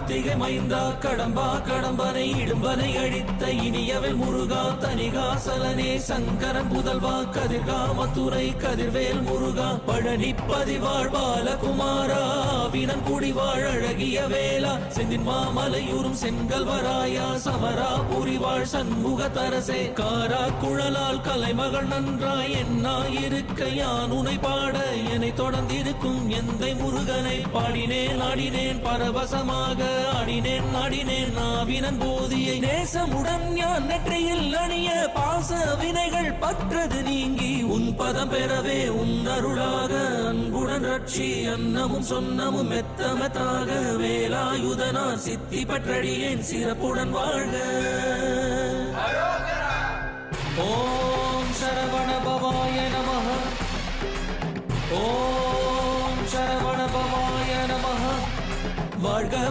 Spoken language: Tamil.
கார்த்திகை மைந்தா கடம்பா கடம்பனை இடும்பனை அழித்த இனியவள் முருகா தனிகாசலனே சங்கரன் புதல்வா கதிர்காமத்துறை கதிர்வேல் முருகா பழனி பதிவாழ் பாலகுமாரா வினன் குடிவாழ் அழகிய வேளா செந்தின் மாமலையூரும் செங்கல்வராயா சமரா புரிவாழ் சண்முக தரசே காரா குழலால் கலைமகள் நன்றாய் என்னாயிருக்க யான் உனை பாட என்னை தொடர்ந்திருக்கும் எந்தை முருகனை பாடினேன் ஆடினேன் பரவசமாக ஆடினேன் நாடினேன் நாவினன் போதியை நேசமுடன் ஞான் நெற்றியில் அணிய பாச வினைகள் பற்றது நீங்கி உன் பதம் பெறவே உன் அருளாக அன்புடன் ரட்சி அன்னமும் சொன்னமும் மெத்தமத்தாக வேலாயுதனார் சித்தி பற்றடியேன் சிறப்புடன் வாழ்க. ஓ